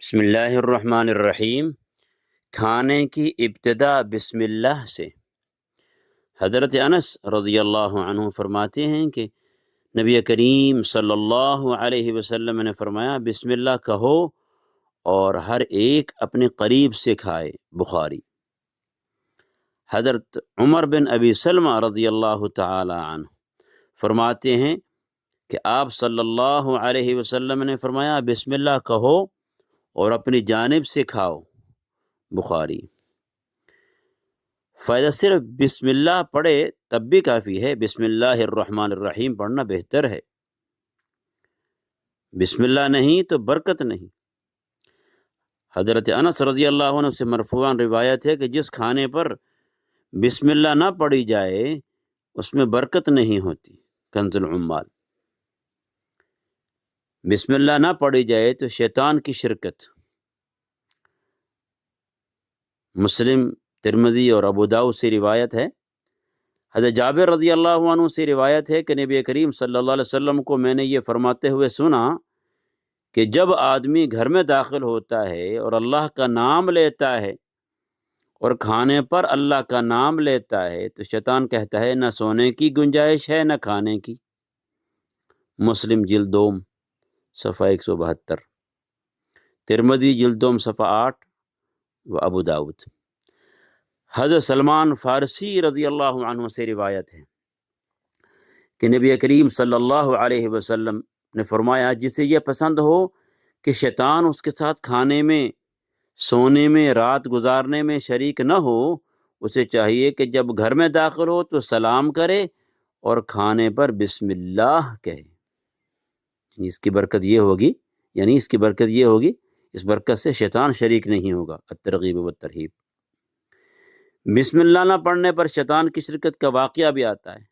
بسم اللہ الرحمن الرحیم۔ کھانے کی ابتدا بسم اللہ سے۔ حضرت انس رضی اللہ عنہ فرماتے ہیں کہ نبی کریم صلی اللہ علیہ وسلم نے فرمایا بسم اللہ کہو اور ہر ایک اپنے قریب سے کھائے۔ بخاری۔ حضرت عمر بن ابی سلمہ رضی اللہ تعالی عنہ فرماتے ہیں کہ آپ صلی اللہ علیہ وسلم نے فرمایا بسم اللہ کہو اور اپنی جانب سے کھاؤ۔ بخاری۔ فائدہ صرف بسم اللہ پڑھے تب بھی کافی ہے، بسم اللہ الرحمن الرحیم پڑھنا بہتر ہے۔ بسم اللہ نہیں تو برکت نہیں۔ حضرت انس رضی اللہ عنہ سے مرفوعاً روایت ہے کہ جس کھانے پر بسم اللہ نہ پڑھی جائے اس میں برکت نہیں ہوتی۔ کنز العمال۔ بسم اللہ نہ پڑھی جائے تو شیطان کی شرکت۔ مسلم، ترمذی اور ابو داؤد سے روایت ہے۔ حضرت جابر رضی اللہ عنہ سے روایت ہے کہ نبی کریم صلی اللہ علیہ وسلم کو میں نے یہ فرماتے ہوئے سنا کہ جب آدمی گھر میں داخل ہوتا ہے اور اللہ کا نام لیتا ہے اور کھانے پر اللہ کا نام لیتا ہے تو شیطان کہتا ہے نہ سونے کی گنجائش ہے نہ کھانے کی۔ مسلم جلد دوم صفحہ 172، ترمذی جلد دوم صفحہ 8 و ابو داؤد۔ حضرت سلمان فارسی رضی اللہ عنہ سے روایت ہے کہ نبی کریم صلی اللہ علیہ وسلم نے فرمایا جسے یہ پسند ہو کہ شیطان اس کے ساتھ کھانے میں، سونے میں، رات گزارنے میں شریک نہ ہو، اسے چاہیے کہ جب گھر میں داخل ہو تو سلام کرے اور کھانے پر بسم اللہ کہے۔ اس کی برکت یہ ہوگی، اس برکت سے شیطان شریک نہیں ہوگا۔ الترغیب والترہیب۔ بسم اللہ نہ پڑھنے پر شیطان کی شرکت کا واقعہ بھی آتا ہے۔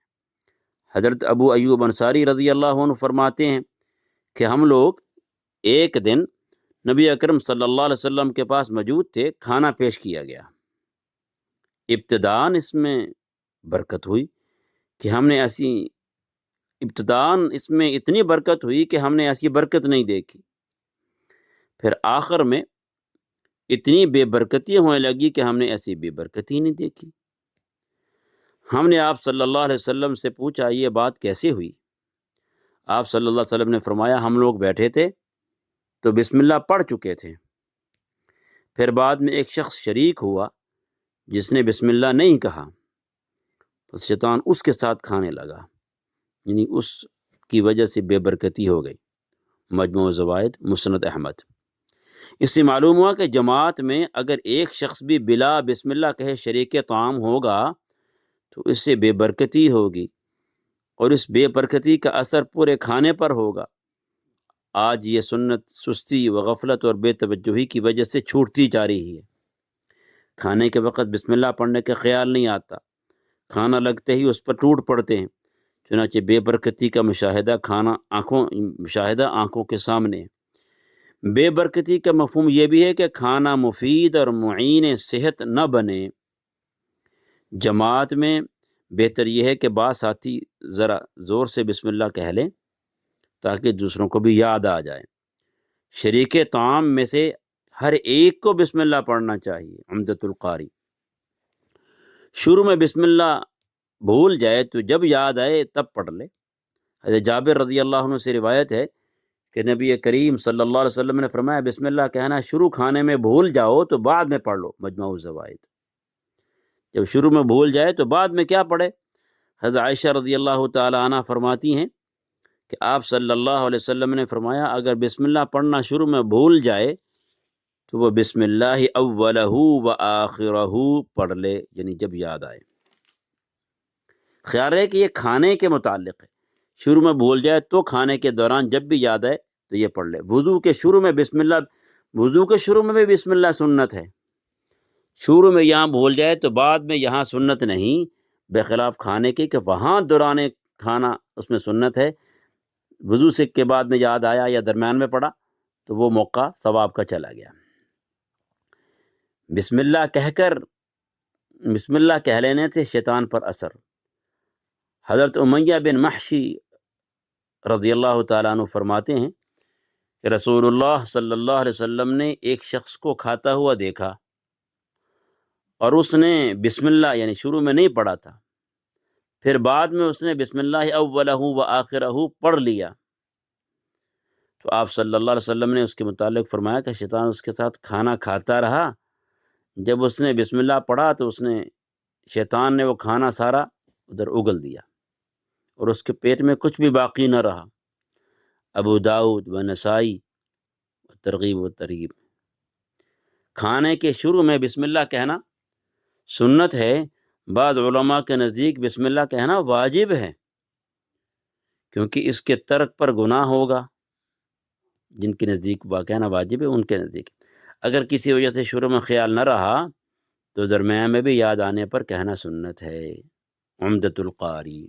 حضرت ابو ایوب انصاری رضی اللہ عنہ فرماتے ہیں کہ ہم لوگ ایک دن نبی اکرم صلی اللہ علیہ وسلم کے پاس موجود تھے، کھانا پیش کیا گیا۔ ابتداً اس میں برکت ہوئی کہ اس میں اتنی برکت ہوئی کہ ہم نے ایسی برکت نہیں دیکھی۔ پھر آخر میں اتنی بے برکتی ہونے لگی کہ ہم نے ایسی بے برکتی نہیں دیکھی۔ ہم نے آپ صلی اللہ علیہ وسلم سے پوچھا یہ بات کیسے ہوئی؟ آپ صلی اللہ علیہ وسلم نے فرمایا ہم لوگ بیٹھے تھے تو بسم اللہ پڑھ چکے تھے، پھر بعد میں ایک شخص شریک ہوا جس نے بسم اللہ نہیں کہا، پس شیطان اس کے ساتھ کھانے لگا، یعنی اس کی وجہ سے بے برکتی ہو گئی۔ مجموع الزوائد مسند احمد۔ اس سے معلوم ہوا کہ جماعت میں اگر ایک شخص بھی بلا بسم اللہ کہے شریک طعام ہوگا تو اس سے بے برکتی ہوگی، اور اس بے برکتی کا اثر پورے کھانے پر ہوگا۔ آج یہ سنت سستی و غفلت اور بے توجہی کی وجہ سے چھوٹتی جا رہی ہے۔ کھانے کے وقت بسم اللہ پڑھنے کا خیال نہیں آتا، کھانا لگتے ہی اس پر ٹوٹ پڑتے ہیں، چنانچہ بے برکتی کا مشاہدہ آنکھوں کے سامنے ہے۔ بے برکتی کا مفہوم یہ بھی ہے کہ کھانا مفید اور معین صحت نہ بنے۔ جماعت میں بہتر یہ ہے کہ بعض ساتھی ذرا زور سے بسم اللہ کہہ لیں تاکہ دوسروں کو بھی یاد آ جائے۔ شریک طعام میں سے ہر ایک کو بسم اللہ پڑھنا چاہیے۔ عمدۃ القاری۔ شروع میں بسم اللہ بھول جائے تو جب یاد آئے تب پڑھ لے۔ حضرت جابر رضی اللہ عنہ سے روایت ہے کہ نبی کریم صلی اللہ علیہ وسلم نے فرمایا بسم اللہ کہنا شروع کھانے میں بھول جاؤ تو بعد میں پڑھ لو۔ مجموع الزوائد۔ جب شروع میں بھول جائے تو بعد میں کیا پڑھے؟ حضرت عائشہ رضی اللہ تعالی عنہ فرماتی ہیں کہ آپ صلی اللہ علیہ وسلم نے فرمایا اگر بسم اللہ پڑھنا شروع میں بھول جائے تو وہ بسم اللہ اولہ و آخرہ پڑھ لے، یعنی جب یاد آئے۔ خیال رہے کہ یہ کھانے کے متعلق ہے، شروع میں بھول جائے تو کھانے کے دوران جب بھی یاد آئے تو یہ پڑھ لے۔ وضو کے شروع میں بھی بسم اللہ سنت ہے۔ شروع میں یہاں بھول جائے تو بعد میں یہاں سنت نہیں، بخلاف کھانے کے کہ وہاں دوران کھانا اس میں سنت ہے۔ وضو سے کے بعد میں یاد آیا یا درمیان میں پڑا تو وہ موقع ثواب کا چلا گیا۔ بسم اللہ کہہ لینے سے شیطان پر اثر۔ حضرت امیہ بن محشی رضی اللہ تعالیٰ عنہ فرماتے ہیں کہ رسول اللہ صلی اللہ علیہ وسلم نے ایک شخص کو کھاتا ہوا دیکھا اور اس نے بسم اللہ یعنی شروع میں نہیں پڑھا تھا، پھر بعد میں اس نے بسم اللہ اولہ و آخرہ پڑھ لیا، تو آپ صلی اللہ علیہ وسلم نے اس کے متعلق فرمایا کہ شیطان اس کے ساتھ کھانا کھاتا رہا، جب اس نے بسم اللہ پڑھا تو شیطان نے وہ کھانا سارا ادھر اگل دیا اور اس کے پیٹ میں کچھ بھی باقی نہ رہا۔ ابو داؤد و نسائی ترغیب و ترغیب۔ کھانے کے شروع میں بسم اللہ کہنا سنت ہے، بعض علماء کے نزدیک بسم اللہ کہنا واجب ہے، کیونکہ اس کے ترک پر گناہ ہوگا۔ جن کے نزدیک کہنا واجب ہے ان کے نزدیک، اگر کسی وجہ سے شروع میں خیال نہ رہا تو درمیان میں بھی یاد آنے پر کہنا سنت ہے۔ عمدۃ القاری۔